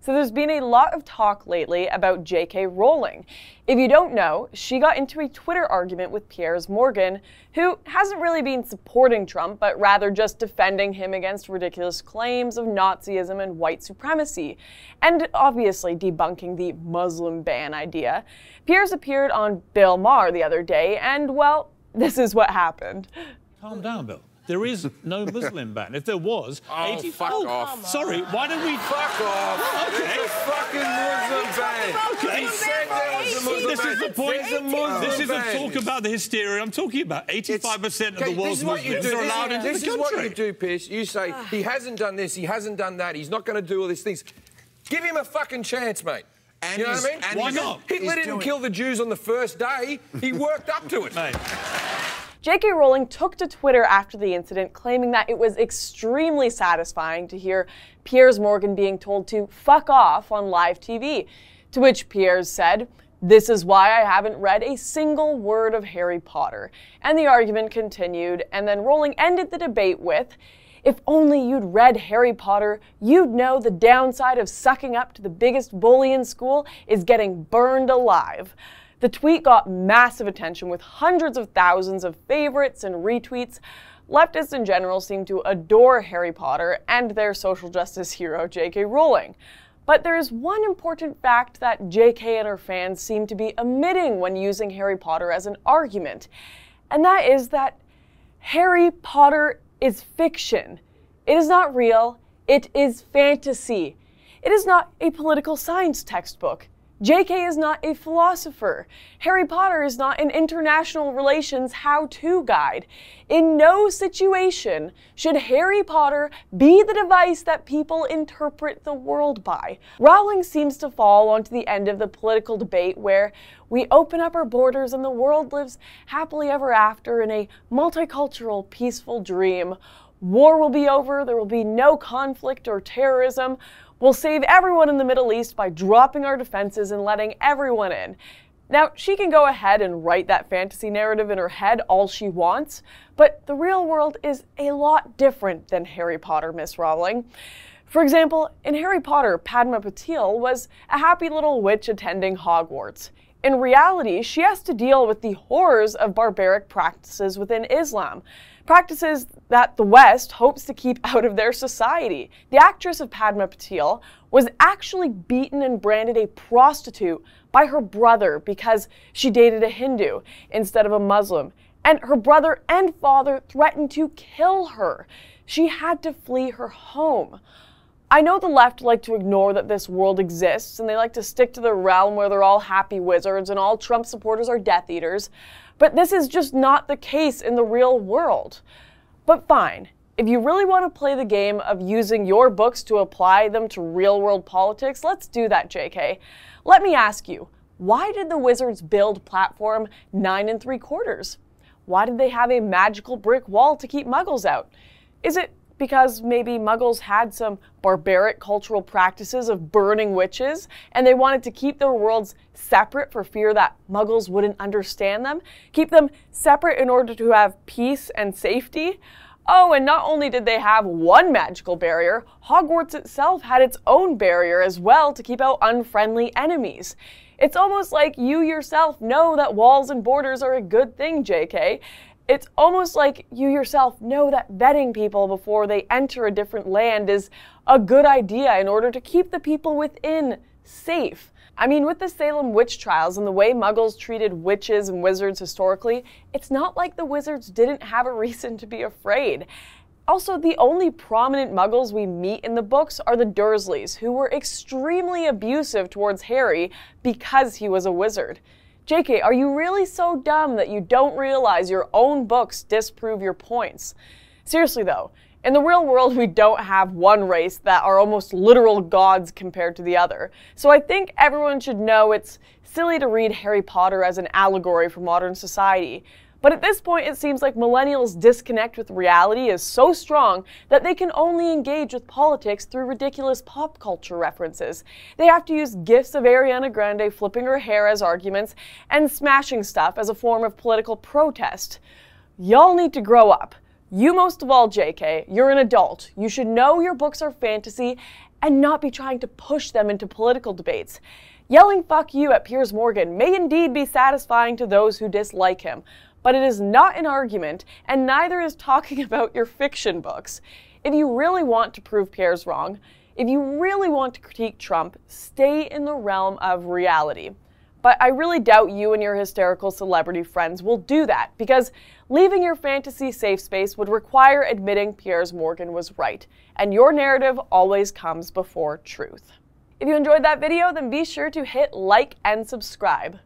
So there's been a lot of talk lately about J.K. Rowling. If you don't know, she got into a Twitter argument with Piers Morgan, who hasn't really been supporting Trump, but rather just defending him against ridiculous claims of Nazism and white supremacy, and obviously debunking the Muslim ban idea. Piers appeared on Bill Maher the other day, and well, this is what happened. Calm down, Bill. There is no Muslim ban. If there was, fuck off. Sorry, why don't we... Fuck off. Oh, okay. It's a fucking Muslim ban. Okay. He said there was a Muslim This ban. is the point. There's a Muslim This isn't ban. talk about the hysteria. I'm talking about 85% of the world's Muslims are allowed into the country. This is what you do, Piers. You say, he hasn't done this, he hasn't done that, he's not going to do all these things. Give him a fucking chance, mate. And you know what I mean? and why not? Hitler didn't kill the Jews on the first day. He worked up to it. Mate. J.K. Rowling took to Twitter after the incident, claiming that it was extremely satisfying to hear Piers Morgan being told to fuck off on live TV, to which Piers said, "This is why I haven't read a single word of Harry Potter." And the argument continued, and then Rowling ended the debate with, "If only you'd read Harry Potter, you'd know the downside of sucking up to the biggest bully in school is getting burned alive." The tweet got massive attention with hundreds of thousands of favorites and retweets. Leftists in general seem to adore Harry Potter and their social justice hero J.K. Rowling. But there is one important fact that J.K. and her fans seem to be omitting when using Harry Potter as an argument, and that is that Harry Potter is fiction. It is not real, it is fantasy. It is not a political science textbook. J.K. is not a philosopher. Harry Potter is not an international relations how-to guide. In no situation should Harry Potter be the device that people interpret the world by. Rowling seems to fall onto the end of the political debate where we open up our borders and the world lives happily ever after in a multicultural, peaceful dream. War will be over, there will be no conflict or terrorism. We'll save everyone in the Middle East by dropping our defenses and letting everyone in. Now, she can go ahead and write that fantasy narrative in her head all she wants, but the real world is a lot different than Harry Potter, Miss Rowling. For example, in Harry Potter, Padma Patil was a happy little witch attending Hogwarts. In reality, she has to deal with the horrors of barbaric practices within Islam. Practices that the West hopes to keep out of their society. The actress of Padma Patil was actually beaten and branded a prostitute by her brother because she dated a Hindu instead of a Muslim. And her brother and father threatened to kill her. She had to flee her home. I know the left like to ignore that this world exists, and they like to stick to the realm where they're all happy wizards and all Trump supporters are Death Eaters. But this is just not the case in the real world. But fine, if you really want to play the game of using your books to apply them to real-world politics, let's do that, JK. Let me ask you, why did the Wizards build Platform 9 3/4? Why did they have a magical brick wall to keep Muggles out? Is it because maybe Muggles had some barbaric cultural practices of burning witches, and they wanted to keep their worlds separate for fear that Muggles wouldn't understand them? Keep them separate in order to have peace and safety? Oh, and not only did they have one magical barrier, Hogwarts itself had its own barrier as well to keep out unfriendly enemies. It's almost like you yourself know that walls and borders are a good thing, JK. It's almost like you yourself know that vetting people before they enter a different land is a good idea in order to keep the people within safe. I mean, with the Salem witch trials and the way Muggles treated witches and wizards historically, it's not like the wizards didn't have a reason to be afraid. Also, the only prominent Muggles we meet in the books are the Dursleys, who were extremely abusive towards Harry because he was a wizard. JK, are you really so dumb that you don't realize your own books disprove your points? Seriously though, in the real world we don't have one race that are almost literal gods compared to the other. So I think everyone should know it's silly to read Harry Potter as an allegory for modern society. But at this point, it seems like millennials' disconnect with reality is so strong that they can only engage with politics through ridiculous pop culture references. They have to use gifs of Ariana Grande flipping her hair as arguments and smashing stuff as a form of political protest. Y'all need to grow up. You most of all, JK, you're an adult. You should know your books are fantasy and not be trying to push them into political debates. Yelling "fuck you" at Piers Morgan may indeed be satisfying to those who dislike him, but it is not an argument, and neither is talking about your fiction books. If you really want to prove Piers wrong, if you really want to critique Trump, stay in the realm of reality. But I really doubt you and your hysterical celebrity friends will do that, because leaving your fantasy safe space would require admitting Piers Morgan was right, and your narrative always comes before truth. If you enjoyed that video, then be sure to hit like and subscribe.